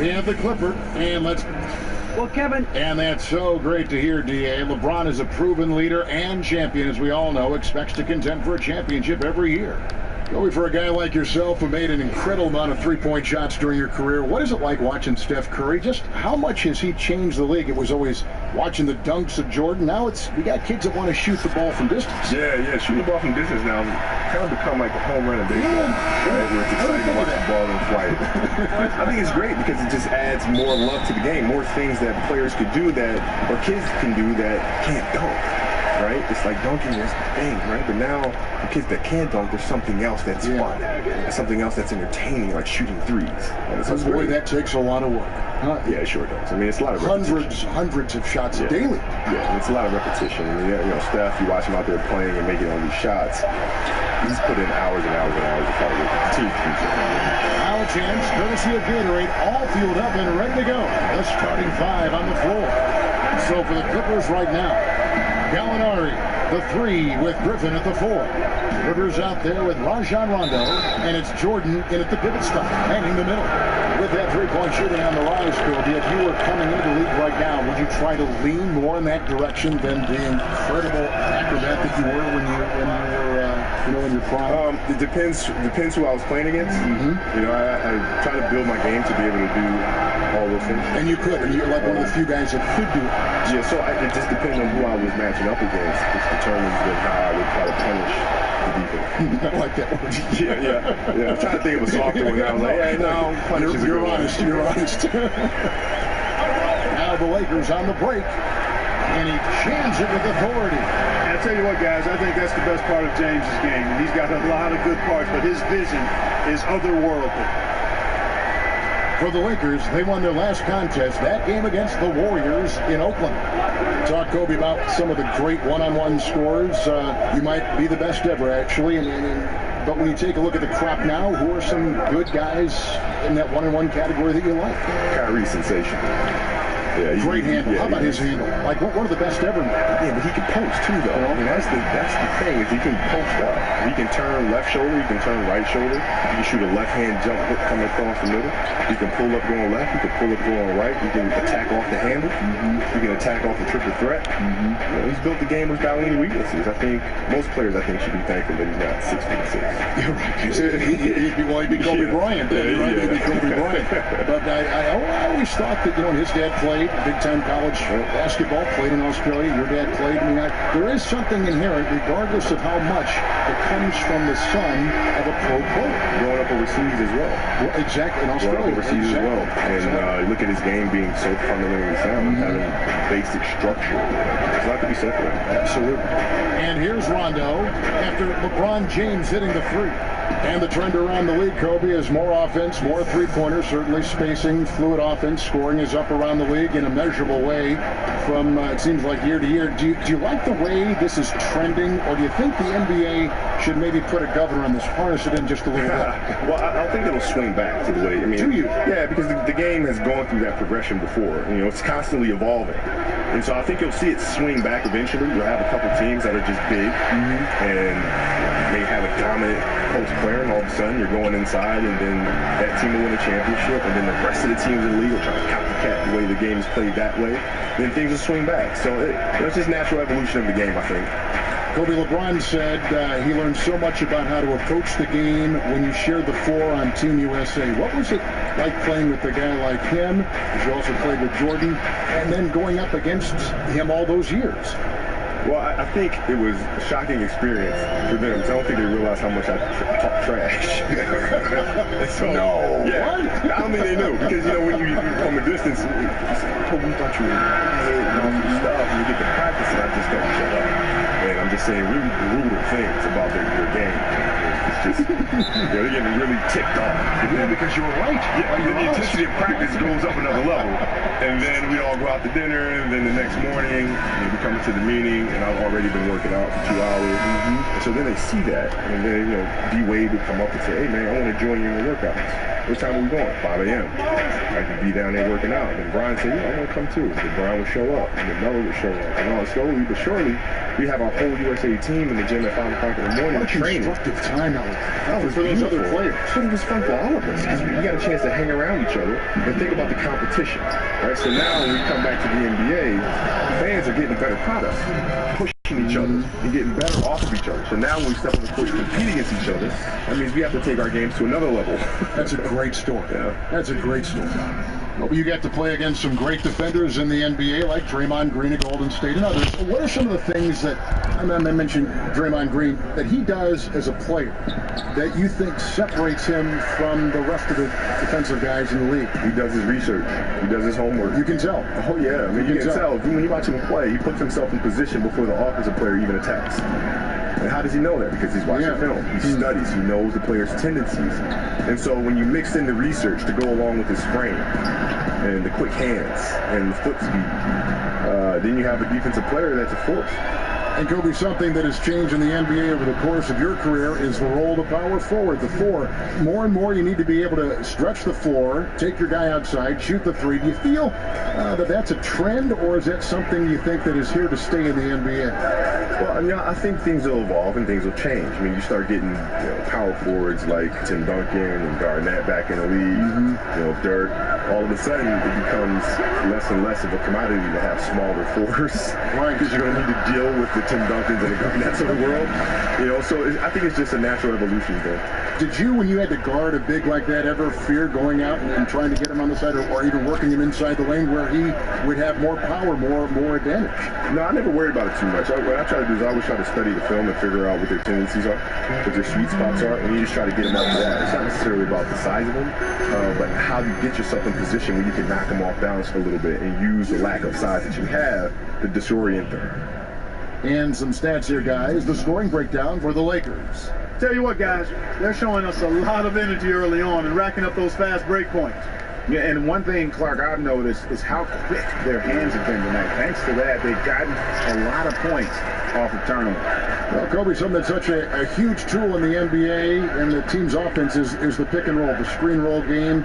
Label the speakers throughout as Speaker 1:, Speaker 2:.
Speaker 1: We have the Clipper, and let's...
Speaker 2: Well, Kevin.
Speaker 1: And that's so great to hear, D.A. LeBron is a proven leader and champion, as we all know, expects to contend for a championship every year. Kobe, for a guy like yourself who made an incredible amount of three-point shots during your career, what is it like watching Steph Curry? Just how much has he changed the league? It was always watching the dunks of Jordan. Now we got kids that want to shoot the ball from distance.
Speaker 3: Yeah, shooting the ball from distance now kind of become like a home run in baseball, right? Where it's exciting to watch the ball in flight. I think it's great because it just adds more love to the game, more things that players could do or kids can do that can't dunk. Right? It's like dunking is the thing, right? But now, the kids that can dunk, there's something else that's fun. There's something else that's entertaining, like shooting threes.
Speaker 1: And boy, that takes a lot of work. Huh?
Speaker 3: Yeah, it sure does. I mean, it's a lot of repetition.
Speaker 1: Hundreds of shots daily.
Speaker 3: Yeah, it's a lot of repetition. I mean, Steph, you watch him out there playing and making all these shots. He's put in hours and hours and hours of hard work. Continue to do so.
Speaker 1: Foul chance, courtesy of Gatorade, all fueled up and ready to go. The starting five on the floor. So for the Clippers right now, Gallinari, the three with Griffin at the four. Rivers out there with Rajon Rondo, and it's Jordan in at the pivot spot, hanging the middle. With that three-point shooting on the rise, Kobe, if you were coming into the league right now, would you try to lean more in that direction than the incredible acrobat that you were when you were in your prime?
Speaker 3: It depends who I was playing against. I try to build my game to be able to do all those things.
Speaker 1: And you could, and you're like one of the few guys that could do it.
Speaker 3: Yeah, so it just depends on who I was matching up against, which determines how I would try to punish the defense.
Speaker 1: I like that word.
Speaker 3: Yeah. I'm trying to think of a softer one. I was like, hey, no, punish is a good one.
Speaker 1: You're honest. Now the Lakers on the break, and he jams it with authority.
Speaker 4: And I tell you what, guys, I think that's the best part of James's game. He's got a lot of good parts, but his vision is otherworldly.
Speaker 1: For the Lakers, they won their last contest, that game against the Warriors in Oakland. Talk, Kobe, about some of the great one-on-one scores. You might be the best ever, actually. But when you take a look at the crop now, who are some good guys in that one-on-one category that you like?
Speaker 3: Kyrie's sensational. Yeah,
Speaker 1: great handle. How about his handle? Like one of the best ever.
Speaker 3: Yeah, but he can post too, though. I mean, that's the thing is he can post up. He can turn left shoulder. He can turn right shoulder. He can shoot a left-hand jump hook coming across the middle. He can pull up going left. He can pull up going right. He can attack off the handle. He can attack off the triple threat. He's built the game without any weaknesses. I think most players, should be thankful that he's not 6'6".
Speaker 1: You're right. He'd be Kobe Bryant. He'd be Kobe Bryant. But I always thought that his dad played big-time college basketball, played in Australia. Your dad played. There is something inherent, regardless of how much it comes from the son of a pro player.
Speaker 3: Growing up overseas as well.
Speaker 1: Exactly, in Australia.
Speaker 3: Growing up overseas as well. And look at his game being so fundamentally sound, having basic structure. There's a lot to be said for that.
Speaker 1: Absolutely. And here's Rondo after LeBron James hitting the three. And the trend around the league, Kobe, is more offense, more three-pointers, certainly spacing, fluid offense. Scoring is up around the league in a measurable way from, it seems like, year to year. Do you like the way this is trending, or do you think the NBA should maybe put a governor on this, harness it in just a little bit?
Speaker 3: Well, I think it'll swing back to the way,
Speaker 1: do you?
Speaker 3: Yeah, because the game has gone through that progression before. It's constantly evolving. And so I think you'll see it swing back eventually. You'll have a couple teams that are just big and may have a dominant post player, and all of a sudden you're going inside, and then that team will win a championship, and then the rest of the teams in the league will try to copycat the way the game is played that way. Then things will swing back. So it's just natural evolution of the game, I think.
Speaker 1: Kobe, LeBron said he learned so much about how to approach the game when you shared the floor on Team USA. What was it like playing with a guy like him, as you also played with Jordan, and then going up against him all those years?
Speaker 3: Well, I think it was a shocking experience for them, because I don't think they realized how much I talk trash. So,
Speaker 1: no.
Speaker 3: Yeah. What? I don't think they knew, because, when you from a distance, we thought you were and all this stuff, and you get to practice, and I just don't shut up. And I'm just just saying really brutal things about their game. It's just, they're getting really ticked off.
Speaker 1: Yeah, because you're right.
Speaker 3: Yeah,
Speaker 1: you're
Speaker 3: the intensity of practice goes up another level. And then we all go out to dinner, and then the next morning, we come into the meeting, and I've already been working out for 2 hours. And so then they see that, and then, D-Wade would come up and say, hey, man, I want to join you in the workouts. What time are we going? 5 a.m. I could be down there working out. And Brian said, yeah, I want to come too. So Brian would show up, and then Melo would show up. And all slowly but surely, we have our whole USA team in the gym at 5 o'clock in the morning training.
Speaker 1: Constructive time out
Speaker 3: For those other players. But it was fun for all of us because we got a chance to hang around each other and think about the competition. Right? So now when we come back to the NBA, fans are getting better products, pushing each other and getting better off of each other. So now when we step on the court to compete against each other, that means we have to take our games to another level.
Speaker 1: That's a great story.
Speaker 3: Yeah.
Speaker 1: That's a great story. Well, you got to play against some great defenders in the NBA, like Draymond Green at Golden State and others. What are some of the things that, I mentioned Draymond Green, that he does as a player that you think separates him from the rest of the defensive guys in the league?
Speaker 3: He does his research. He does his homework.
Speaker 1: You can tell.
Speaker 3: Oh, yeah. I mean, you can tell. When you watch him play, he puts himself in position before the offensive player even attacks. And how does he know that? Because he's watching film. He studies. He knows the player's tendencies. And so when you mix in the research to go along with his frame and the quick hands and the foot speed, then you have a defensive player that's a force.
Speaker 1: And Kobe, something that has changed in the NBA over the course of your career is the role of power forward, the four. More and more you need to be able to stretch the floor, take your guy outside, shoot the three. Do you feel that that's a trend, or is that something you think that is here to stay in the NBA?
Speaker 3: Well, I think things will evolve and things will change. I mean, you start getting power forwards like Tim Duncan and Garnett back in the league, Dirk. All of a sudden, it becomes less and less of a commodity to have smaller fours. Right. Because you're going to need to deal with the Tim Duncans and the Garnetts of the world. So I think it's just a natural evolution thing.
Speaker 1: Did you, when you had to guard a big like that, ever fear going out and trying to get him on the side or even working him inside the lane where he would have more power, more advantage?
Speaker 3: No, I never worried about it too much. What I try to do is I always try to study the film and figure out what their tendencies are, what their sweet spots are, and you just try to get them off that. It's not necessarily about the size of them, but how you get yourself in position where you can knock them off balance a little bit and use the lack of size that you have to disorient them.
Speaker 1: And some stats here, guys. The scoring breakdown for the Lakers.
Speaker 4: Tell you what, guys, they're showing us a lot of energy early on and racking up those fast break points.
Speaker 2: Yeah, and one thing, Clark, I've noticed is how quick their hands have been tonight. Thanks to that, they've gotten a lot of points off of turnover.
Speaker 1: Well, Kobe, something that's such a huge tool in the NBA and the team's offense is the pick and roll, the screen roll game.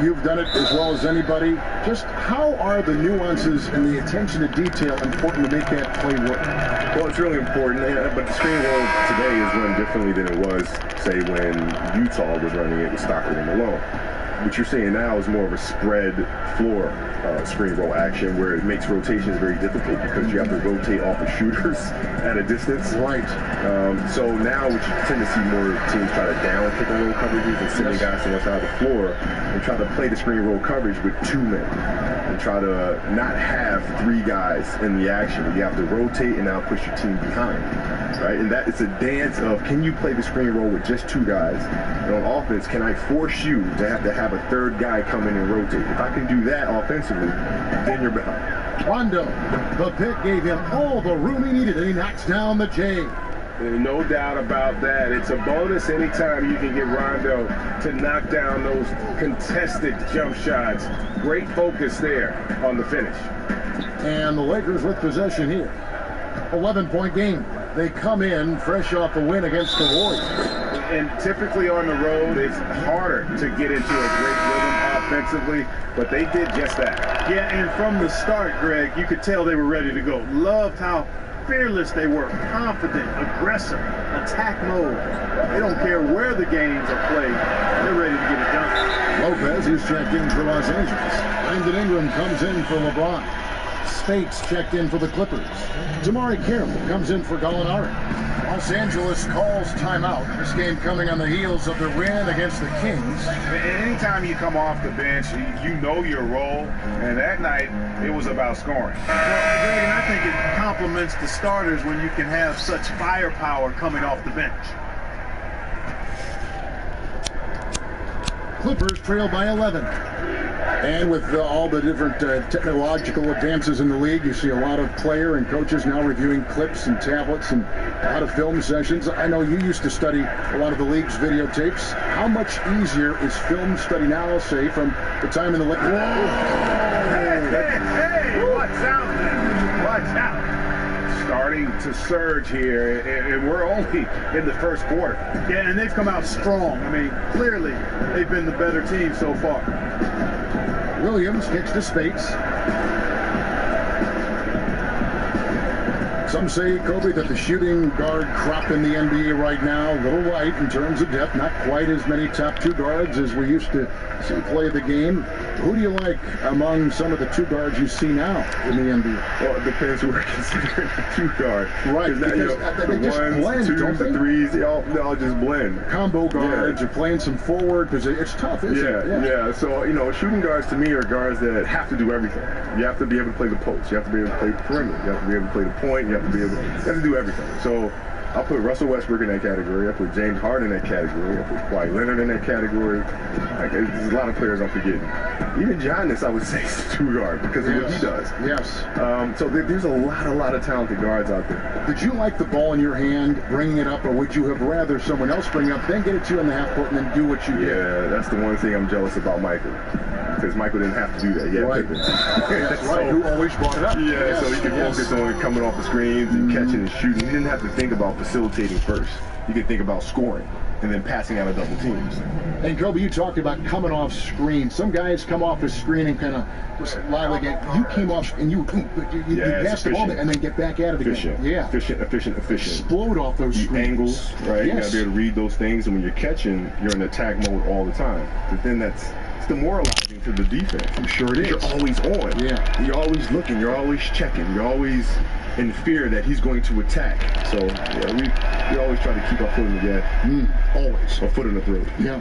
Speaker 1: You've done it as well as anybody. Just how are the nuances and the attention to detail important to make that play work?
Speaker 3: Well, it's really important, but the screen roll today is run differently than it was, say, when Utah was running it with Stockton and Malone. What you're seeing now is more of a spread floor screen roll action where it makes rotations very difficult because you have to rotate off the shooters at a distance.
Speaker 1: Right.
Speaker 3: So now what you tend to see more teams try to down pick and roll coverages and sending guys to one side of the floor and try to play the screen roll coverage with 2 men and try to not have 3 guys in the action. You have to rotate and now push your team behind. Right? And that it's a dance of, can you play the screen roll with just 2 guys? And on offense, can I force you to have a 3rd guy come in and rotate? If I can do that offensively, then you're behind.
Speaker 1: Rondo, the pick gave him all the room he needed, and he knocks down the J.
Speaker 2: No doubt about that. It's a bonus anytime you can get Rondo to knock down those contested jump shots. Great focus there on the finish.
Speaker 1: And the Lakers with possession here. 11-point game. They come in fresh off the win against the Warriors.
Speaker 2: And typically on the road, it's harder to get into a great rhythm offensively, but they did just that.
Speaker 4: Yeah, and from the start, Greg, you could tell they were ready to go. Loved how fearless they were, confident, aggressive, attack mode. They don't care where the games are played. They're ready to get it done.
Speaker 1: Lopez is checked in for Los Angeles. Brandon Ingram comes in for LeBron. Spates checked in for the Clippers. Damari Carroll comes in for Gallinari. Los Angeles calls timeout. This game coming on the heels of the win against the Kings.
Speaker 2: Anytime you come off the bench, you know your role, and that night it was about scoring.
Speaker 4: Well, Greg, and I think it complements the starters when you can have such firepower coming off the bench.
Speaker 1: Clippers trail by 11. And with all the different technological advances in the league, you see a lot of player and coaches now reviewing clips and tablets and a lot of film sessions. I know you used to study a lot of the league's videotapes. How much easier is film study now, say, from the time in the league?
Speaker 2: Hey, watch out, man. Watch out. Starting to surge here, and we're only in the first quarter.
Speaker 4: Yeah, and they've come out strong. I mean, clearly, they've been the better team so far.
Speaker 1: Williams kicks to Spates. Some say, Kobe, that the shooting guard crop in the NBA right now, a little light in terms of depth, not quite as many top two guards as we used to see play the game. Who do you like among some of the two guards you see now in the NBA?
Speaker 3: Well, it depends who we're considering a two guard.
Speaker 1: Right,
Speaker 3: because
Speaker 1: they just
Speaker 3: ones,
Speaker 1: blend,
Speaker 3: twos,
Speaker 1: don't
Speaker 3: the
Speaker 1: they?
Speaker 3: threes, they all just blend.
Speaker 1: Combo guards, you're playing some forward, because it's tough, isn't it?
Speaker 3: Yeah. So, shooting guards to me are guards that have to do everything. You have to be able to play the post. You have to be able to play the perimeter. You have to be able to play the point. You have to do everything. So I'll put Russell Westbrook in that category. I put James Harden in that category. I put Kawhi Leonard in that category. There's a lot of players I'm forgetting. Even Giannis, I would say, is a two guard because of what he does.
Speaker 1: Yes.
Speaker 3: So there's a lot of talented guards out there.
Speaker 1: Did you like the ball in your hand, bringing it up, or would you have rather someone else bring it up, then get it to you in the half court, and then do what you did?
Speaker 3: Yeah, that's the one thing I'm jealous about Michael. Because Michael didn't have to do that. He had Pippen.
Speaker 1: That's right. Who always brought it up.
Speaker 3: Yeah, so he could focus on coming off the screens and catching and shooting. He didn't have to think about facilitating first. He could think about scoring and then passing out of double teams.
Speaker 1: And Kobe, you talked about coming off screen. Some guys come off the screen and kind of just lively get. You came off and you pass the ball and then get back at it again.
Speaker 3: Efficient.
Speaker 1: Explode off those screens.
Speaker 3: Angles, right?
Speaker 1: Yes.
Speaker 3: You gotta be able to read those things, and when you're catching, you're in attack mode all the time. But then it's demoralizing to the defense.
Speaker 1: I'm sure it is.
Speaker 3: You're always on.
Speaker 1: Yeah.
Speaker 3: You're always looking. You're always checking. You're always in fear that he's going to attack. So we always try to keep our foot in the gas.
Speaker 1: Always.
Speaker 3: Our foot in the throat.
Speaker 1: Yeah.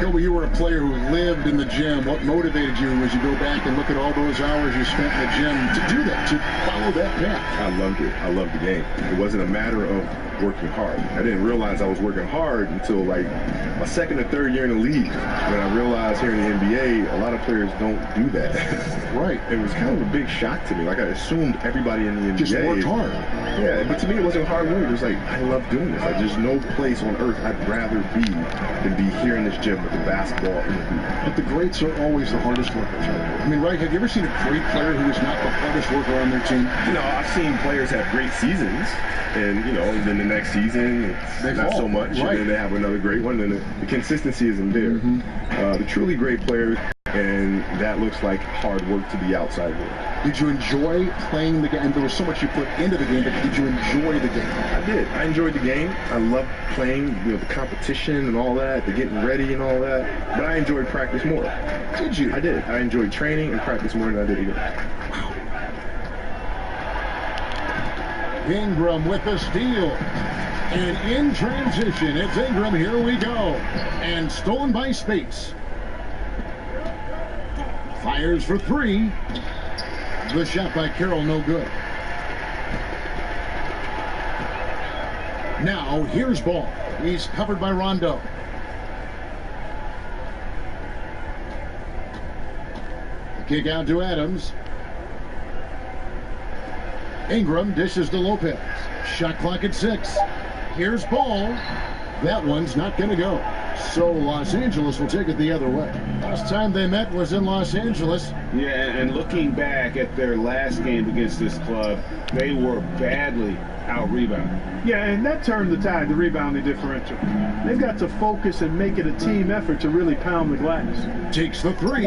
Speaker 1: Kobe, you were a player who lived in the gym. What motivated you as you go back and look at all those hours you spent in the gym to do that, to follow that path?
Speaker 3: I loved it. I loved the game. It wasn't a matter of working hard. I didn't realize I was working hard until like my second or third year in the league, when I realized here in the NBA, a lot of players don't do that.
Speaker 1: Right.
Speaker 3: It was kind of a big shock to me. Like, I assumed everybody in the NBA
Speaker 1: just worked hard.
Speaker 3: Yeah, but to me it wasn't hard work. It was like, I love doing this. Like, there's no place on earth I'd rather be than be here in this gym with the basketball in the hoop.
Speaker 1: But the greats are always the hardest workers. I mean, right? Have you ever seen a great player who is not the hardest worker on their team?
Speaker 3: I've seen players have great seasons, and then the next season it's not so much,
Speaker 1: right.
Speaker 3: And then they have another great one, and the consistency isn't there. The truly great players, and that looks like hard work to the outside world.
Speaker 1: Did you enjoy playing the game? And there was so much you put into the game, but did you enjoy the game?
Speaker 3: I did. I enjoyed the game. I loved playing, the competition and all that, the getting ready and all that. But I enjoyed practice more.
Speaker 1: Did you?
Speaker 3: I did. I enjoyed training and practice more than I did the game.
Speaker 1: Ingram with the steal. And in transition, it's Ingram. Here we go. And stolen by Spates. Fires for three. The shot by Carroll, no good. Now, here's Ball. He's covered by Rondo. The kick out to Adams. Ingram dishes to Lopez. Shot clock at 6. Here's Ball. That one's not going to go. So Los Angeles will take it the other way. Last time they met was in Los Angeles.
Speaker 5: Yeah, and looking back at their last game against this club, they were badly out-rebounded.
Speaker 4: Yeah, and that turned the tide, the rebounding differential. They've got to focus and make it a team effort to really pound the glass.
Speaker 1: Takes the three.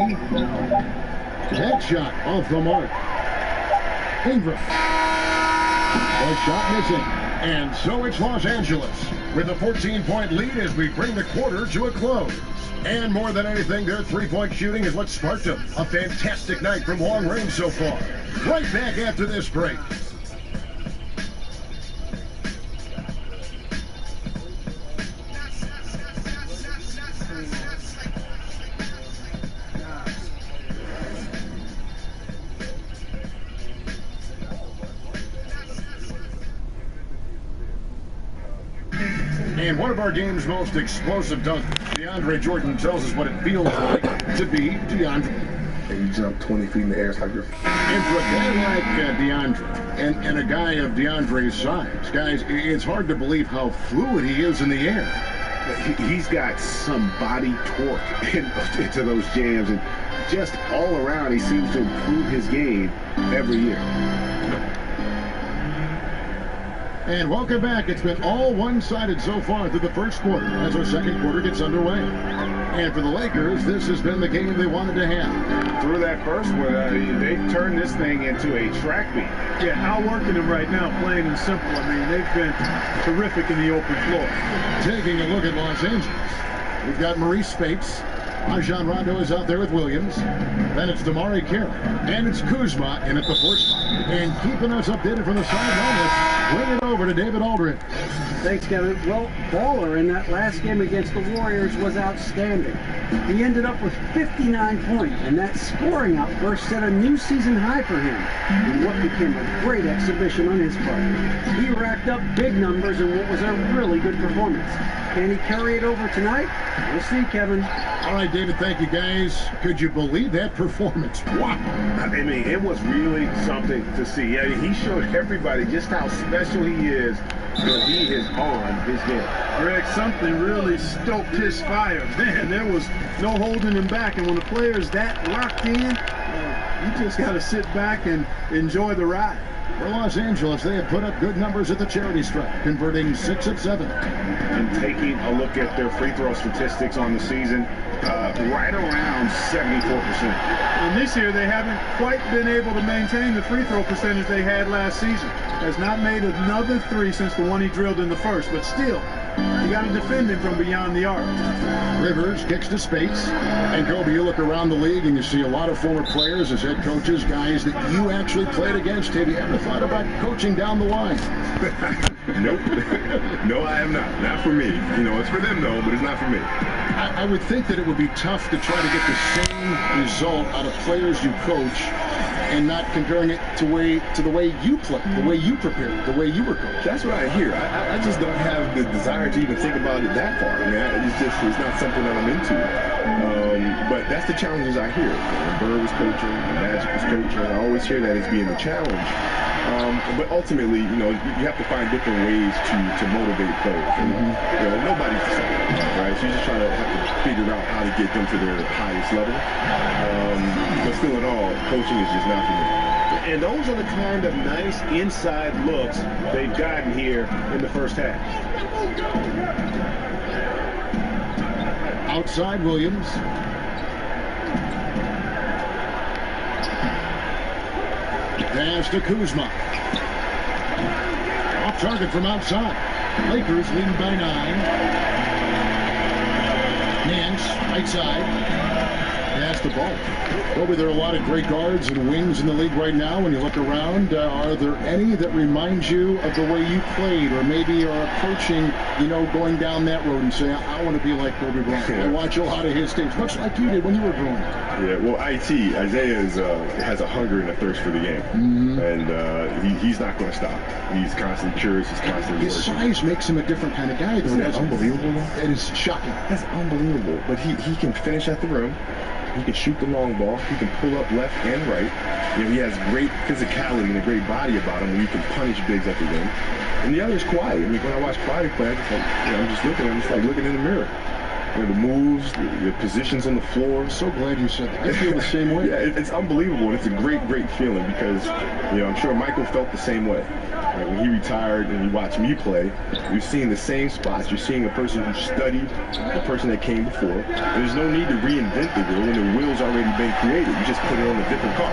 Speaker 1: That shot off the mark. Ingram. The shot missing. And so it's Los Angeles with a 14-point lead as we bring the quarter to a close. And more than anything, their three-point shooting is what sparked them. A fantastic night from long range so far. Right back after this break. And one of our game's most explosive dunks, DeAndre Jordan tells us what it feels like to be DeAndre.
Speaker 3: and you jump 20 feet in the air. It's like you're...
Speaker 1: And for a guy like DeAndre, and a guy of DeAndre's size, guys, it's hard to believe how fluid he is in the air.
Speaker 5: He's got some body torque into those jams, and just all around, he seems to improve his game every year.
Speaker 1: And welcome back. It's been all one-sided so far through the first quarter as our second quarter gets underway. And for the Lakers, this has been the game they wanted to have.
Speaker 5: Through that first one, they've turned this thing into a track meet.
Speaker 4: Yeah, outworking them right now, plain and simple. I mean, they've been terrific in the open floor.
Speaker 1: Taking a look at Los Angeles, we've got Maurice Spates. Rajon Rondo is out there with Williams. Then it's Damari Carey. And it's Kuzma in at the 4th spot. And keeping us updated from the sideline, let's bring it over to David Aldridge.
Speaker 6: Thanks, Kevin. Well, Baller in that last game against the Warriors was outstanding. He ended up with 59 points, and that scoring outburst set a new season high for him in what became a great exhibition on his part. He racked up big numbers in what was a really good performance. Can he carry it over tonight? We'll see, Kevin.
Speaker 1: All right, David, thank you, guys. Could you believe that performance? Wow.
Speaker 5: I mean, it was really something to see. Yeah, he showed everybody just how special he is when he is on his game.
Speaker 4: Greg, something really stoked his fire. Man, there was no holding him back. And when the player's that locked in, you just got to sit back and enjoy the ride.
Speaker 1: For Los Angeles, they have put up good numbers at the charity stripe, converting 6 of 7.
Speaker 5: And taking a look at their free throw statistics on the season, right around 74%.
Speaker 4: And this year, they haven't quite been able to maintain the free throw percentage they had last season. Has not made another 3 since the one he drilled in the first, but still, you got to defend him from beyond the arc.
Speaker 1: Rivers kicks to Spates. And Kobe, you look around the league and you see a lot of former players as head coaches, guys that you actually played against. Have you ever thought about coaching down the line?
Speaker 3: Nope. No, I have not. Not for me. You know, it's for them though, but it's not for me.
Speaker 1: I would think that it would be tough to try to get the same result out of players you coach and not comparing it to the way you play, the way you prepared, the way you were coached.
Speaker 3: That's what I hear. I just don't have the desire to even think about it that far. I mean, it's not something that I'm into. But that's the challenges I hear. When Bird was coaching, Magic was coaching, I always hear that as being the challenge. But ultimately, you know, you have to find different ways to motivate players. And, you know, nobody's the same, right? So you just have to figure out how to get them to their highest level. But still in all, coaching is just not for me.
Speaker 5: And those are the kind of nice inside looks they've gotten here in the first half.
Speaker 1: Outside Williams. Pass to Kuzma. Off target from outside. Lakers leading by 9. Nance, right side. Pass the ball. Kobe, there are a lot of great guards and wings in the league right now. When you look around, are there any that remind you of the way you played, or maybe are approaching, you know, going down that road and say, I want to be like Kobe Bryant? I watch a lot of his tapes, much like you did when you were growing up.
Speaker 3: Yeah, well, Isaiah has a hunger and a thirst for the game, and he's not going to stop. He's constantly curious. He's constantly
Speaker 1: his
Speaker 3: working.
Speaker 1: size makes him a different kind of guy.
Speaker 3: Isn't that unbelievable?
Speaker 1: It is shocking.
Speaker 3: That's unbelievable. But he can finish at the rim. He can shoot the long ball. He can pull up left and right. You know, he has great physicality and a great body about him where he can punish bigs at the rim. And the other is quiet. I mean, when I watch quiet play, I'm just looking. I'm just like looking in the mirror. You know, the moves, the positions on the floor.
Speaker 1: So glad you said that. I feel the same way.
Speaker 3: Yeah, it's unbelievable. And it's a great feeling because, you know, I'm sure Michael felt the same way. Right? When he retired and he watched me play, you're seeing the same spots. You're seeing a person who studied the person that came before. And there's no need to reinvent the wheel when the wheel's already been created. You just put it on a different car.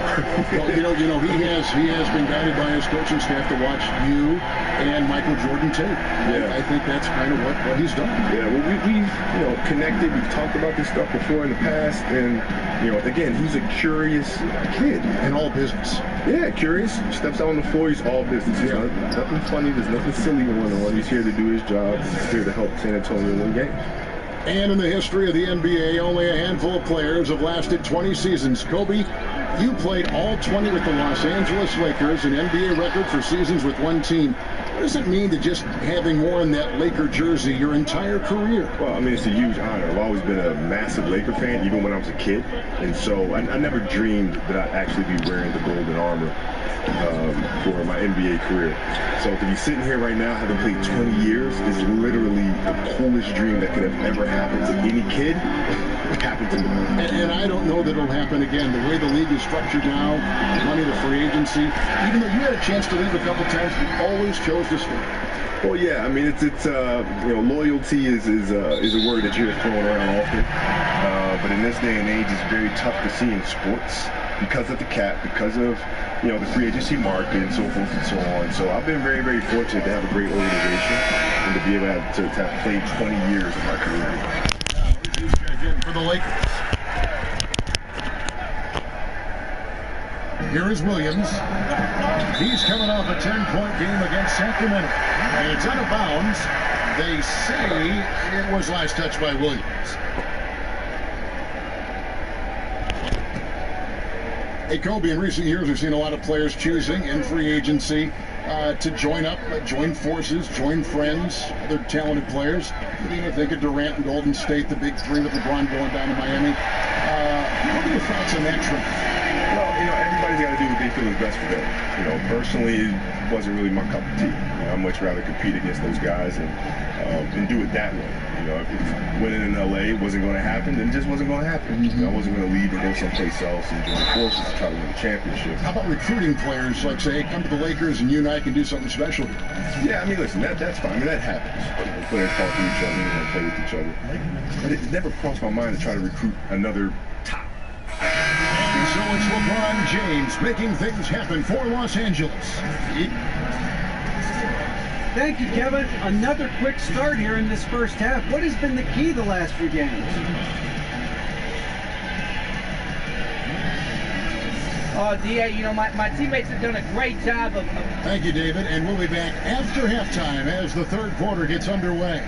Speaker 1: Well, you know, he has been guided by his coaching staff to watch you and Michael Jordan tape.
Speaker 3: Yeah.
Speaker 1: I think that's kind of what he's done.
Speaker 3: Yeah, well, we've you know, connected. We've talked about this stuff before in the past, and you know, again, he's a curious kid.
Speaker 1: In all business.
Speaker 3: Yeah, curious. Steps out on the floor, he's all business. There's nothing funny. There's nothing silly going on. He's here to do his job. He's here to help San Antonio win games.
Speaker 1: And in the history of the NBA, only a handful of players have lasted 20 seasons. Kobe, you played all 20 with the Los Angeles Lakers, an NBA record for seasons with one team. does it mean to just having worn that Laker jersey your entire career?
Speaker 3: Well, I mean, it's a huge honor. I've always been a massive Laker fan, even when I was a kid. And so I never dreamed that I'd actually be wearing the golden armor for my NBA career. So to be sitting here right now, having played 20 years, is literally the coolest dream that could have ever happened to any kid. Happened to me.
Speaker 1: And I don't know that it'll happen again. The way the league is structured now, money to free agency, even though you had a chance to leave a couple times, you always chose to stay.
Speaker 3: Well, yeah, I mean, it's you know, loyalty is a word that you hear thrown around often. But in this day and age, it's very tough to see in sports because of the cap, because of, you know, the free agency market and so forth and so on. So I've been very, very fortunate to have a great organization and to be able to have played 20 years of my career.
Speaker 1: For the Lakers. Here is Williams. He's coming off a 10-point game against Sacramento. And it's out of bounds. They say it was last touched by Williams. Hey, Kobe, in recent years, we've seen a lot of players choosing in free agency to join up, join forces, join friends, other talented players. You know, think of Durant and Golden State, the big three with LeBron going down to Miami. What are your thoughts on that trend?
Speaker 3: Well, you know, everybody's got to do what they feel is best for them. You know, personally, it wasn't really my cup of tea. You know, I'd much rather compete against those guys and do it that way. You know, if winning in LA wasn't going to happen, then it just wasn't going to happen. You know, I wasn't going to leave and go someplace else and join forces to try to win a championship.
Speaker 1: How about recruiting players, like say, hey, come to the Lakers and you and I can do something special?
Speaker 3: Yeah, I mean, listen, that's fine. I mean, that happens. You know, players talk to each other and play with each other. But it never crossed my mind to try to recruit another top.
Speaker 1: And so it's LeBron James making things happen for Los Angeles.
Speaker 6: Thank you, Kevin. Another quick start here in this first half. What has been the key the last few games?
Speaker 7: Oh, D.A., you know, my teammates have done a great job of...
Speaker 1: Thank you, David. And we'll be back after halftime as the third quarter gets underway.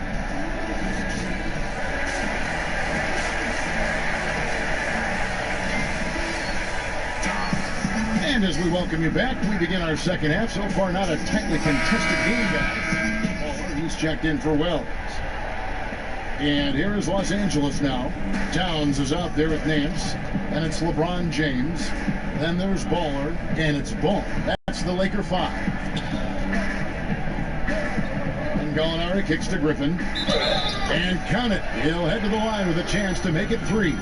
Speaker 1: And as we welcome you back, we begin our second half. So far, not a tightly contested game, guys. He's checked in for Wells. And here is Los Angeles now. Towns is out there with Nance. And it's LeBron James. Then there's Baller. And it's Ball. That's the Laker 5. And Gallinari kicks to Griffin. And count it. He'll head to the line with a chance to make it 3.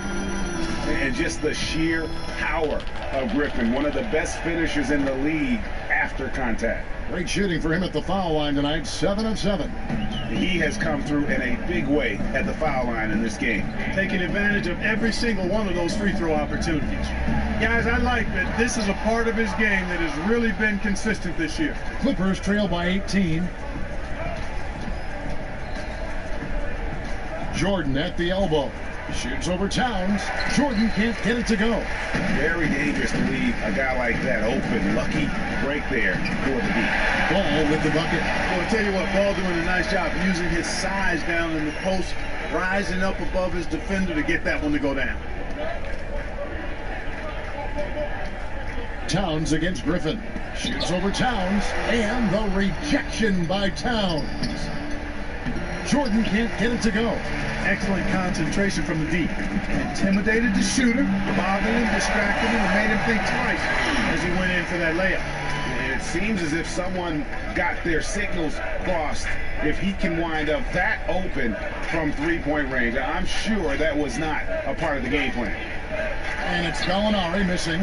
Speaker 2: And just the sheer power of Griffin, one of the best finishers in the league after contact.
Speaker 1: Great shooting for him at the foul line tonight, 7 of 7.
Speaker 2: He has come through in a big way at the foul line in this game.
Speaker 4: Taking advantage of every single one of those free throw opportunities. Guys, I like that this is a part of his game that has really been consistent this year.
Speaker 1: Clippers trail by 18. Jordan at the elbow. Shoots over Towns. Jordan can't get it to go.
Speaker 2: Very dangerous to leave a guy like that open. Lucky break there for the beat.
Speaker 1: Ball with the bucket.
Speaker 4: Well, I'll tell you what, Ball doing a nice job using his size down in the post, rising up above his defender to get that one to go down.
Speaker 1: Towns against Griffin. Shoots over Towns. And the rejection by Towns. Jordan can't get it to go.
Speaker 4: Excellent concentration from the deep. Intimidated the shooter, bothered him, distracted him, and made him think twice as he went in for that layup.
Speaker 2: And it seems as if someone got their signals crossed if he can wind up that open from three-point range. I'm sure that was not a part of the game plan.
Speaker 1: And it's Gallinari missing.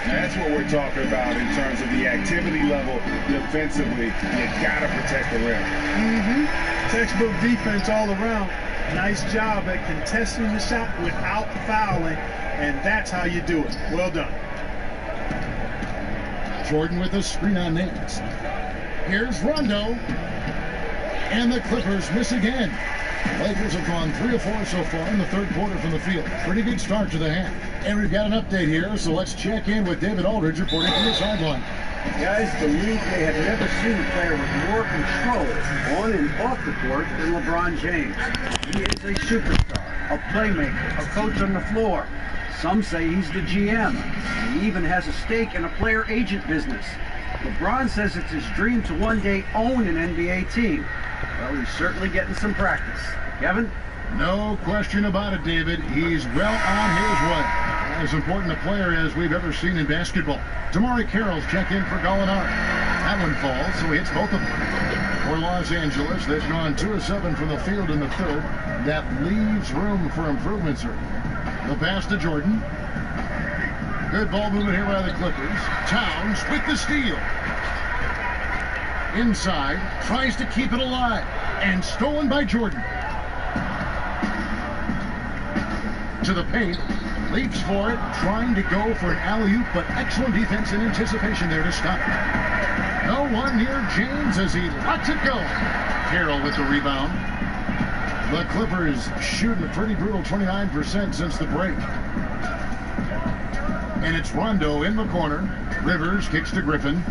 Speaker 2: That's what we're talking about in terms of the activity level defensively. You gotta protect the rim.
Speaker 4: Textbook defense all around. Nice job at contesting the shot without fouling, and that's how you do it. Well done.
Speaker 1: Jordan with a screen on Nance. Here's Rondo. And the Clippers miss again. Lakers have gone 3 of 4 so far in the third quarter from the field. Pretty good start to the half. And we've got an update here, so let's check in with David Aldridge reporting from the sideline.
Speaker 6: Guys, the league may have never seen a player with more control on and off the court than LeBron James. He is a superstar, a playmaker, a coach on the floor. Some say he's the GM. He even has a stake in a player agent business. LeBron says it's his dream to one day own an NBA team. Well, he's certainly getting some practice. Kevin?
Speaker 1: No question about it, David. He's well on his way. As important a player as we've ever seen in basketball. Damari Carroll's checked in for Gallinari. That one falls, so he hits both of them. For Los Angeles, they've gone 2 of 7 from the field in the third. That leaves room for improvement, sir. The pass to Jordan. Good ball movement here by the Clippers. Towns with the steal. Inside, tries to keep it alive. And stolen by Jordan. To the paint, leaps for it, trying to go for an alley-oop, but excellent defense and anticipation there to stop it. No one near James as he lets it go. Carroll with the rebound. The Clippers shooting a pretty brutal 29% since the break. And it's Rondo in the corner. Rivers kicks to Griffin.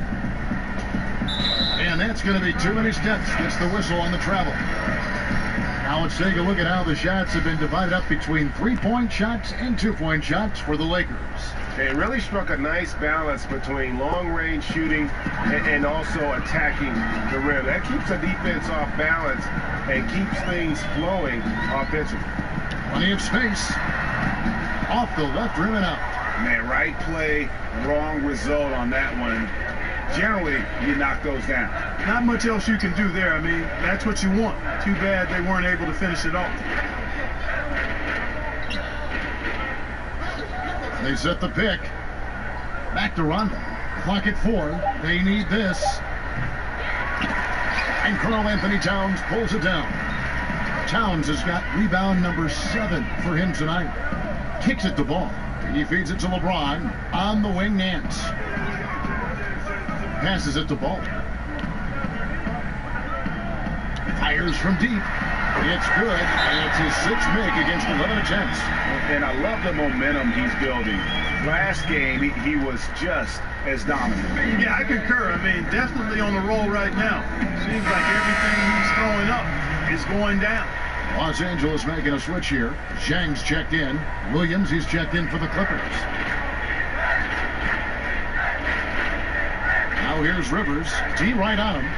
Speaker 1: And that's going to be too many steps. Gets the whistle on the travel. Now let's take a look at how the shots have been divided up between 3-point shots and 2-point shots for the Lakers.
Speaker 2: It really struck a nice balance between long-range shooting and also attacking the rim. That keeps the defense off balance and keeps things flowing offensively.
Speaker 1: Plenty of space. Off the left rim and out.
Speaker 8: Man, right play, wrong result on that one. Generally, you knock those down.
Speaker 4: Not much else you can do there. I mean, that's what you want. Too bad they weren't able to finish it off.
Speaker 1: They set the pick. Back to Rondo. Clock at 4. They need this. And Karl Anthony Towns pulls it down. Towns has got rebound number 7 for him tonight. Kicks it to ball. He feeds it to LeBron on the wing. Nance passes it to Ball. Fires from deep. It's good, and it's his 6th make against 11 attempts.
Speaker 8: And I love the momentum he's building. Last game, he was just as dominant.
Speaker 4: Yeah, I concur. I mean, definitely on the roll right now. Seems like everything he's throwing up is going down.
Speaker 1: Los Angeles making a switch here. Zhang's checked in. Williams, he's checked in for the Clippers. Now here's Rivers. T right on him.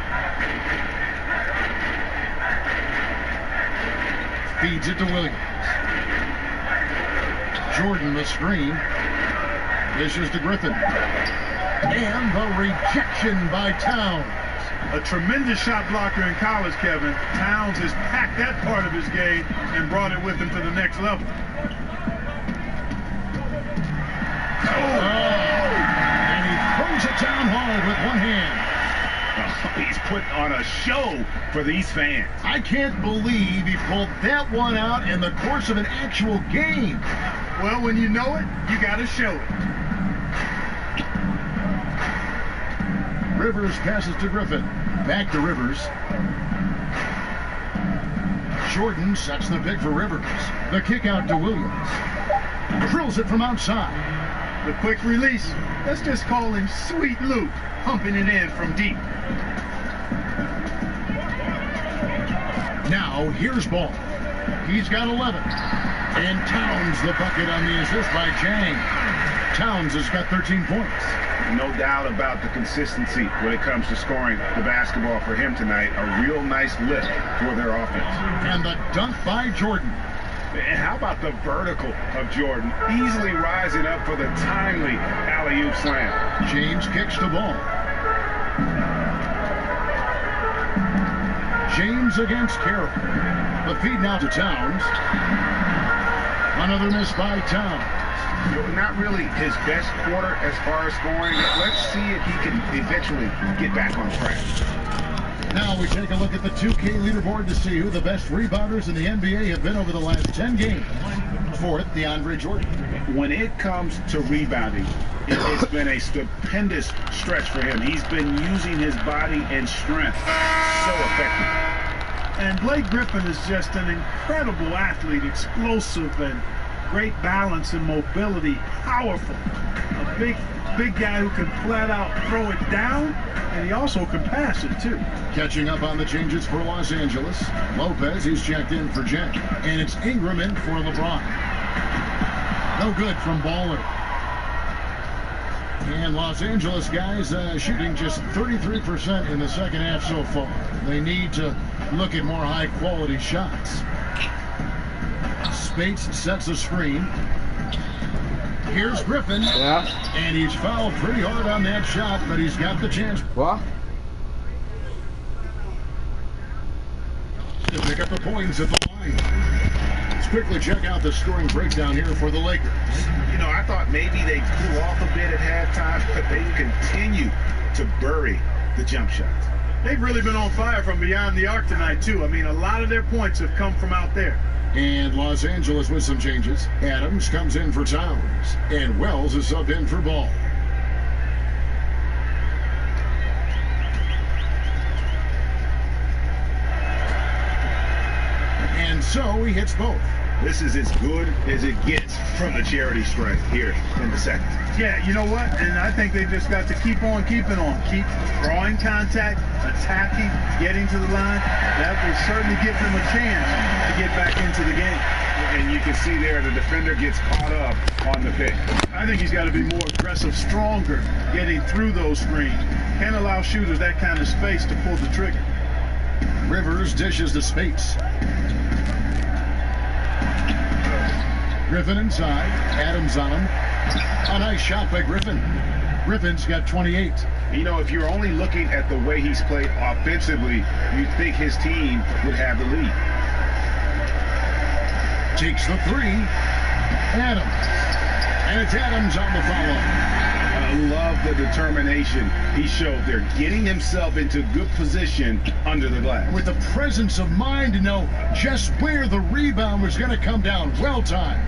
Speaker 1: Feeds it to Williams. Jordan the screen. Dishes to Griffin. And the rejection by Towns.
Speaker 4: A tremendous shot blocker in college, Kevin. Towns has packed that part of his game and brought it with him to the next level.
Speaker 1: And he throws it down hard with one hand.
Speaker 8: He's put on a show for these fans.
Speaker 1: I can't believe he pulled that one out in the course of an actual game.
Speaker 4: Well, when you know it, you got to show it.
Speaker 1: Rivers passes to Griffin. Back to Rivers. Jordan sets the pick for Rivers. The kick out to Williams. Drills it from outside.
Speaker 4: The quick release. Let's just call him Sweet Luke, pumping it in from deep.
Speaker 1: Now here's Ball. He's got 11. And Towns the bucket on the assist by Chang. Towns has got 13 points.
Speaker 8: No doubt about the consistency when it comes to scoring the basketball for him tonight. A real nice lift for their offense.
Speaker 1: And the dunk by Jordan.
Speaker 8: And how about the vertical of Jordan? Easily rising up for the timely alley-oop slam.
Speaker 1: James kicks the ball. James against Carroll. The feed now to Towns. Another miss by Towns.
Speaker 8: Not really his best quarter as far as scoring. Let's see if he can eventually get back on track.
Speaker 1: Now we take a look at the 2K leaderboard to see who the best rebounders in the NBA have been over the last 10 games. Fourth, DeAndre Jordan.
Speaker 8: When it comes to rebounding, it's been a stupendous stretch for him. He's been using his body and strength so effectively.
Speaker 4: And Blake Griffin is just an incredible athlete, explosive and great balance and mobility, powerful. A big guy who can flat out throw it down, and he also can pass it too.
Speaker 1: Catching up on the changes for Los Angeles. Lopez, he's checked in for Jen. And it's Ingram in for LeBron. No good from Baller. And Los Angeles guys shooting just 33% in the second half so far. They need to look at more high-quality shots. Spates sets a screen. Here's Griffin.
Speaker 9: Yeah.
Speaker 1: And he's fouled pretty hard on that shot, but he's got the chance
Speaker 9: What?
Speaker 1: to pick up the points at the line. Let's quickly check out the scoring breakdown here for the Lakers.
Speaker 8: You know, I thought maybe they'd cool off a bit at halftime, but they continue to bury the jump shots.
Speaker 4: They've really been on fire from beyond the arc tonight, too. I mean, a lot of their points have come from out there.
Speaker 1: And Los Angeles with some changes. Adams comes in for Towns, and Wells is subbed in for Ball. And so he hits both.
Speaker 8: This is as good as it gets from the charity strike here in the second.
Speaker 4: Yeah, you know what? And I think they just got to keep on keeping on. Keep drawing contact, attacking, getting to the line. That will certainly give them a chance to get back into the game.
Speaker 8: And you can see there the defender gets caught up on the pick.
Speaker 4: I think he's got to be more aggressive, stronger, getting through those screens. Can't allow shooters that kind of space to pull the trigger.
Speaker 1: Rivers dishes to Spates. Griffin inside. Adams on him. A nice shot by Griffin. Griffin's got 28.
Speaker 8: You know, if you're only looking at the way he's played offensively, you'd think his team would have the lead.
Speaker 1: Takes the three. Adams. And it's Adams on the follow.
Speaker 8: I love the determination he showed there, getting himself into good position under the glass.
Speaker 1: With the presence of mind to know just where the rebound was going to come down. Well timed.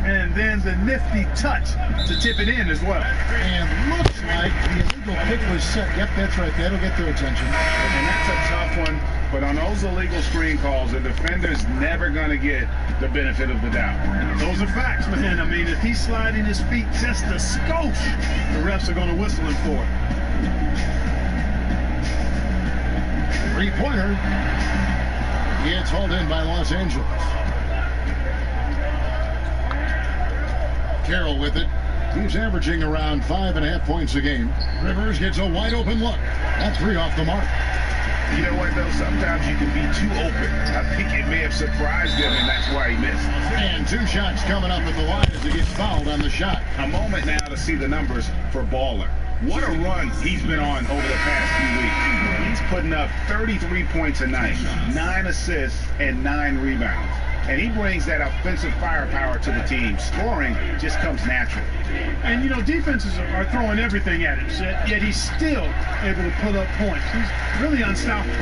Speaker 4: And then the nifty touch to tip it in as well.
Speaker 1: And looks like the illegal pick was set. Yep, that's right. That'll get their attention.
Speaker 8: And that's a tough one. But on those illegal screen calls, the defender's never going to get the benefit of the doubt.
Speaker 4: Those are facts, man. I mean, if he's sliding his feet just a skosh, the refs are going to whistle him for it.
Speaker 1: Three-pointer. It's hauled in by Los Angeles. Carroll with it. He's averaging around 5.5 points a game. Rivers gets a wide-open look. That three off the mark.
Speaker 8: You know what, though? Sometimes you can be too open. I think it may have surprised him, and that's why he missed.
Speaker 1: And two shots coming up at the line as he gets fouled on the shot.
Speaker 8: A moment now to see the numbers for Baller. What a run he's been on over the past few weeks. He's putting up 33 points a night, 9 assists, and 9 rebounds. And he brings that offensive firepower to the team. Scoring just comes natural.
Speaker 4: And, you know, defenses are throwing everything at him, yet he's still able to put up points. He's really unstoppable.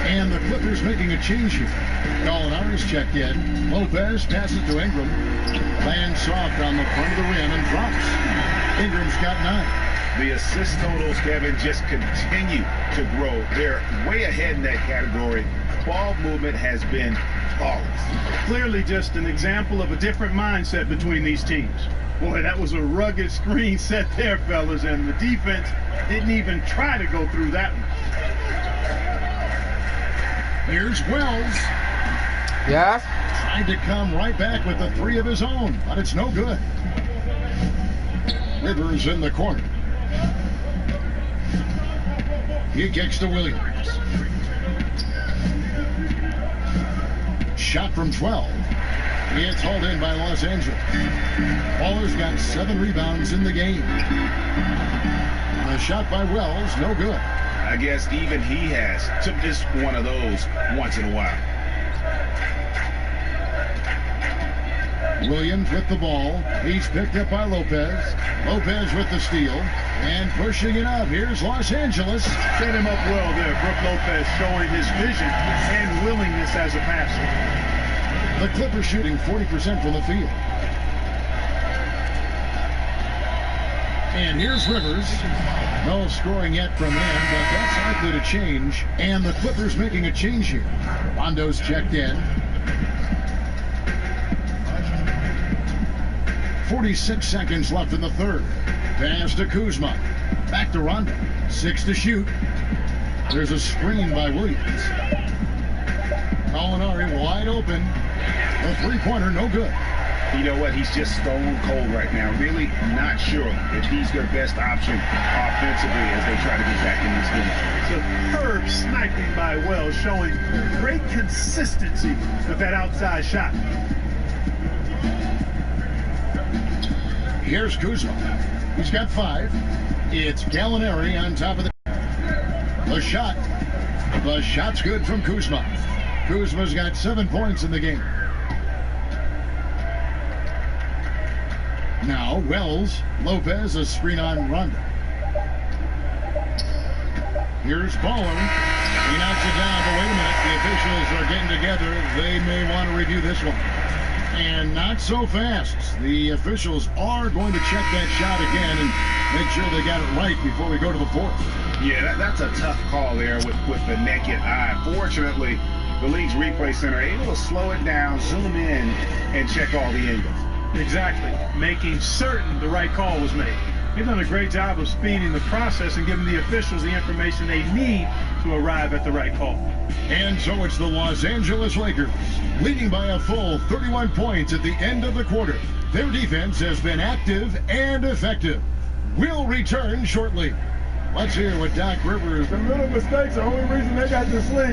Speaker 1: And the Clippers making a change here. Gallinari's checked in. Lopez passes to Ingram. Lands soft on the front of the rim and drops. Ingram's got 9.
Speaker 8: The assist totals, Kevin, just continue to grow. They're way ahead in that category. Ball movement has been flawless.
Speaker 4: Clearly just an example of a different mindset between these teams. Boy, that was a rugged screen set there, fellas, and the defense didn't even try to go through that one.
Speaker 1: Here's Wells.
Speaker 9: Yes?
Speaker 1: Tried to come right back with the three of his own, but it's no good. Rivers in the corner. He kicks to Williams. Shot from 12. It's hauled in by Los Angeles. Baller's got 7 rebounds in the game. A shot by Wells, no good.
Speaker 8: I guess even he has to miss one of those once in a while.
Speaker 1: Williams with the ball. He's picked up by Lopez. Lopez with the steal. And pushing it up. Here's Los Angeles.
Speaker 4: Set him up well there. Brook Lopez showing his vision and willingness as a passer.
Speaker 1: The Clippers shooting 40% from the field. And here's Rivers. No scoring yet from him, but that's likely to change. And the Clippers making a change here. Rondo's checked in. 46 seconds left in the third. Pass to Kuzma. Back to Rondo. 6 to shoot. There's a screen by Williams. Gallinari wide open. The three-pointer, no good.
Speaker 8: You know what? He's just stone cold right now. Really not sure if he's their best option offensively as they try to get back in this game.
Speaker 4: Superb sniping by Wells, showing great consistency with that outside shot.
Speaker 1: Here's Kuzma. He's got 5. It's Gallinari on top of the shot. The shot's good from Kuzma. Kuzma's got 7 points in the game. Now, Wells, Lopez, a screen on Rondo. Here's Baller. He knocks it down, but wait a minute. The officials are getting together. They may want to review this one. And not so fast. The officials are going to check that shot again and make sure they got it right before we go to the 4th.
Speaker 8: Yeah, that's a tough call there with the naked eye. Fortunately, the league's replay center able to slow it down, zoom in, and check all the angles.
Speaker 4: Exactly, making certain the right call was made. They've done a great job of speeding the process and giving the officials the information they need to arrive at the right call.
Speaker 1: And so it's the Los Angeles Lakers, leading by a full 31 points at the end of the quarter. Their defense has been active and effective. We'll return shortly. Let's hear what Doc Rivers...
Speaker 2: The little mistakes are the only reason they got this lead.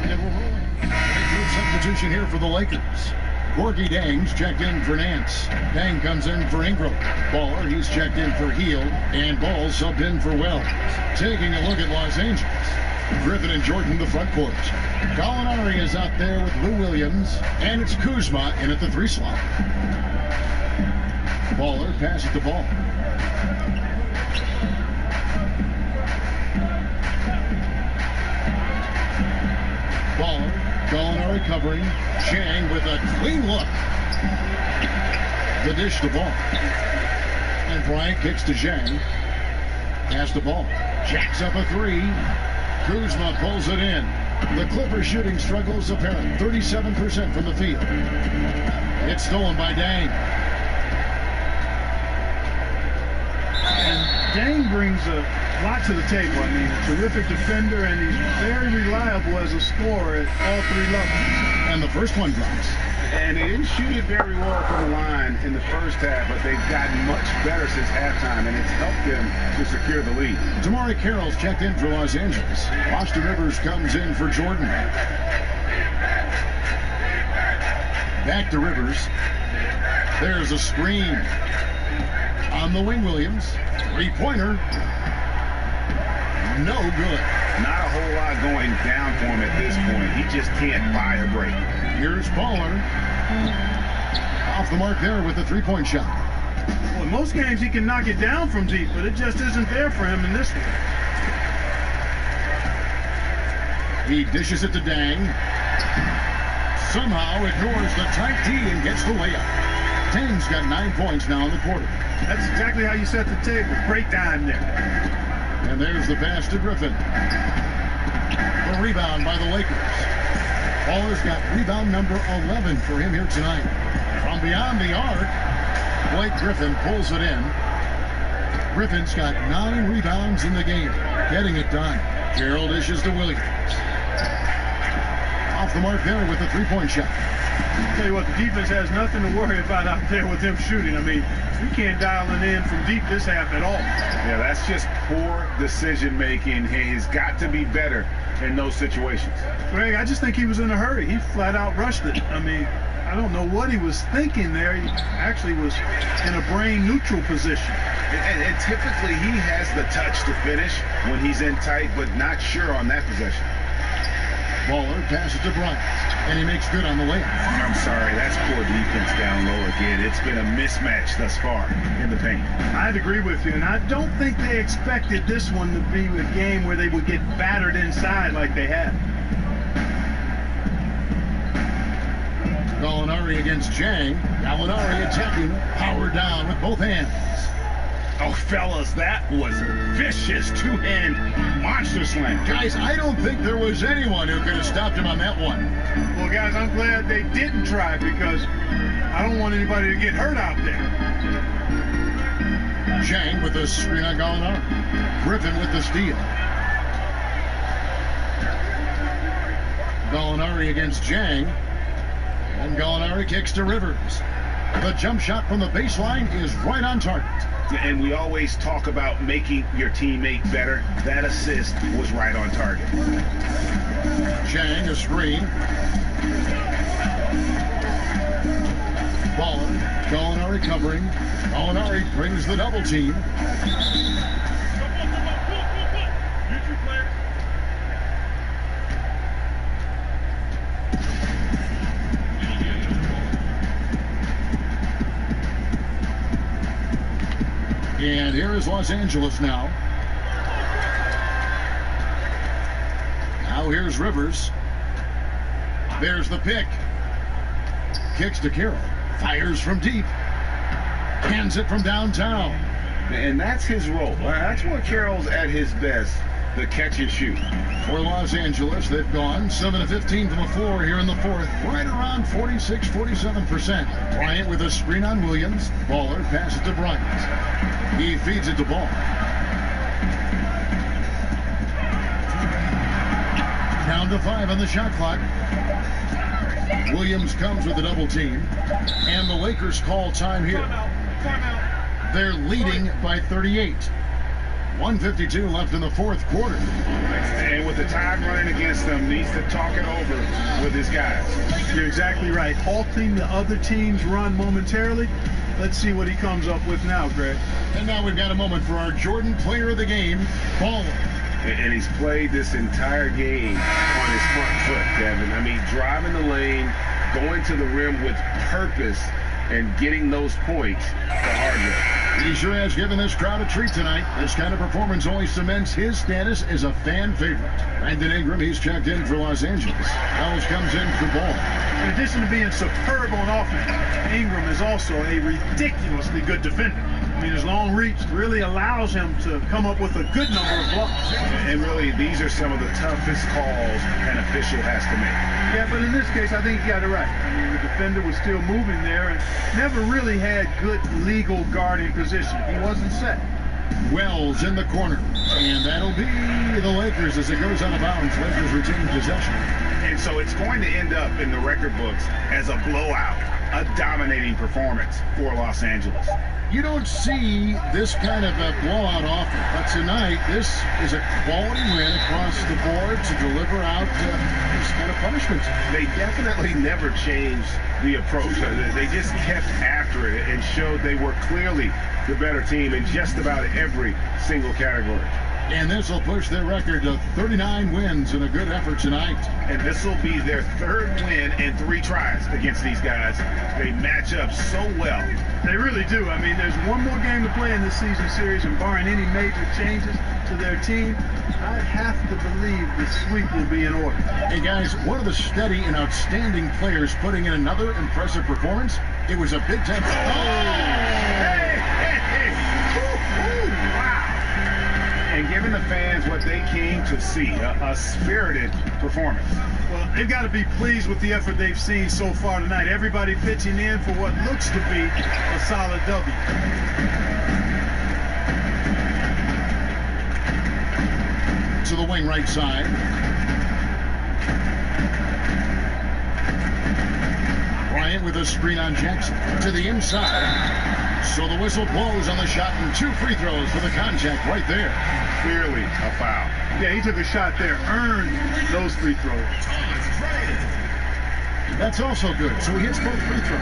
Speaker 1: And we're rolling. Good substitution here for the Lakers. Gorgie Dang's checked in for Nance. Dang comes in for Ingram. Baller, he's checked in for Heel. And Ball subbed in for Wells. Taking a look at Los Angeles. Griffin and Jordan, the front court. Gallinari is out there with Lou Williams. And it's Kuzma in at the 3 slot. Baller passes the ball. Baller. Gallinari covering. Chang with a clean look. The dish the ball. And Bryant kicks to Chang. Pass the ball. Jacks up a 3. Kuzma pulls it in. The Clippers shooting struggles apparent. 37% from the field. It's stolen by Dang.
Speaker 4: And Dang brings a lot to the table. I mean, a terrific defender, and he's very reliable as a scorer at all 3 levels.
Speaker 1: And the first one drops.
Speaker 8: And they didn't shoot it very well from the line in the first half, but they've gotten much better since halftime, and it's helped them to secure the lead.
Speaker 1: Tamari Carroll's checked in for Los Angeles. Austin Rivers comes in for Jordan. Back to Rivers. There's a screen. On the wing, Williams. 3-pointer. No good.
Speaker 8: Not a whole lot going down for him at this point. He just can't buy a break.
Speaker 1: Here's Baller. Off the mark there with the 3-point shot.
Speaker 4: Well, in most games he can knock it down from deep, but it just isn't there for him in this one.
Speaker 1: He dishes it to Dang. Somehow ignores the tight D and gets the layup. Dang's got 9 points now in the quarter.
Speaker 4: That's exactly how you set the table. Great time there.
Speaker 1: And there's the pass to Griffin. The rebound by the Lakers. Baller's got rebound number 11 for him here tonight. From beyond the arc, Blake Griffin pulls it in. Griffin's got 9 rebounds in the game. Getting it done. Carroll dishes to Williams. Off the mark there with the 3-point shot.
Speaker 4: I'll tell you what, the defense has nothing to worry about out there with them shooting. I mean, we can't dial it in from deep this half at all.
Speaker 8: Yeah, that's just poor decision making. He's got to be better in those situations.
Speaker 4: Greg, I just think he was in a hurry. He flat out rushed it. I mean, I don't know what he was thinking there. He actually was in a brain neutral position.
Speaker 8: And typically he has the touch to finish when he's in tight, but not sure on that possession.
Speaker 1: Baller passes to Bryant, and he makes good on the layup.
Speaker 8: I'm sorry, that's poor defense down low again. It's been a mismatch thus far in the paint.
Speaker 4: I'd agree with you, and I don't think they expected this one to be a game where they would get battered inside like they had.
Speaker 1: Gallinari against Chang. Gallinari attacking, power down with both hands.
Speaker 8: Oh, fellas, that was vicious two-hand monster slam.
Speaker 1: Guys, I don't think there was anyone who could have stopped him on that one.
Speaker 4: Well, guys, I'm glad they didn't try because I don't want anybody to get hurt out there.
Speaker 1: Chang with the screen on Gallinari. Griffin with the steal. Gallinari against Chang. And Gallinari kicks to Rivers. The jump shot from the baseline is right on target.
Speaker 8: And we always talk about making your teammate better. That assist was right on target.
Speaker 1: Chang, a screen. Baller. Gallinari covering. Gallinari brings the double team. And here is Los Angeles now. Now here's Rivers. There's the pick. Kicks to Carroll. Fires from deep. Hands it from downtown.
Speaker 8: And that's his role. That's where Carroll's at his best, the catch and shoot.
Speaker 1: For Los Angeles, they've gone 7 of 15 from the floor here in the fourth. Right around 46, 47%. Bryant with a screen on Williams. Baller passes to Bryant. He feeds it to Ball. Down to 5 on the shot clock. Williams comes with a double team. And the Lakers call time here. They're leading by 38. 1:52 left in the fourth quarter.
Speaker 8: And with the tide running against them, needs to talk it over with his guys.
Speaker 4: You're exactly right. Halting the other team's run momentarily. Let's see what he comes up with now, Greg.
Speaker 1: And now we've got a moment for our Jordan player of the game, Baller.
Speaker 2: And he's played this entire game on his front foot, Kevin. I mean, driving the lane, going to the rim with purpose, and getting those points the hard way.
Speaker 1: He sure has given this crowd a treat tonight. This kind of performance only cements his status as a fan favorite. Brandon Ingram, he's checked in for Los Angeles. Ellis comes in for Ball.
Speaker 4: In addition to being superb on offense, Ingram is also a ridiculously good defender. I mean, his long reach really allows him to come up with a good number of blocks.
Speaker 8: And really, these are some of the toughest calls an official has to make.
Speaker 4: Yeah, but in this case, I think he got it right. I mean, the defender was still moving there and never really had good legal guarding position. He wasn't set.
Speaker 1: Wells in the corner. And that'll be the Lakers as it goes out of bounds. Lakers retain possession.
Speaker 8: And so it's going to end up in the record books as a blowout, a dominating performance for Los Angeles.
Speaker 1: You don't see this kind of a blowout often, but tonight this is a quality win across the board to deliver out this kind of punishment.
Speaker 2: They definitely never changed the approach. They just kept after it and showed they were clearly the better team in just about every single category.
Speaker 1: And this will push their record to 39 wins in a good effort tonight.
Speaker 8: And this will be their third win in 3 tries against these guys. They match up so well.
Speaker 4: They really do. I mean, there's one more game to play in this season series, and barring any major changes to their team, I have to believe the sweep will be in order.
Speaker 1: Hey guys, one of the steady and outstanding players putting in another impressive performance. It was a big time.
Speaker 8: And giving the fans what they came to see, a spirited performance.
Speaker 4: Well, they've got to be pleased with the effort they've seen so far tonight. Everybody pitching in for what looks to be a solid W.
Speaker 1: To the wing right side. Bryant with a screen on Jackson. To the inside. So the whistle blows on the shot and 2 free throws for the contact right there.
Speaker 8: Clearly a foul.
Speaker 4: Yeah, he took a shot there, earned those free throws.
Speaker 1: That's also good. So he hits both free throws.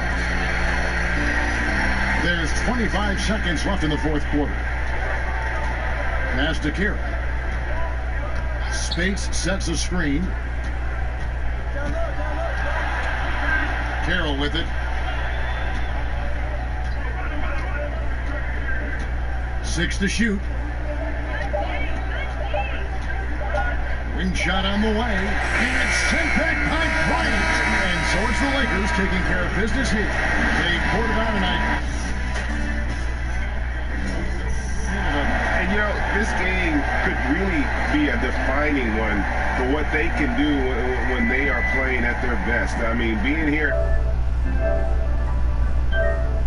Speaker 1: There's 25 seconds left in the fourth quarter. Pass to Carroll. Space sets a screen. Carroll with it. 6 to shoot. Wing shot on the way. And it's sent back by Bryant. And so it's the Lakers taking care of business here. They poured it out tonight.
Speaker 2: And you know, this game could really be a defining one for what they can do when they are playing at their best. I mean, being here.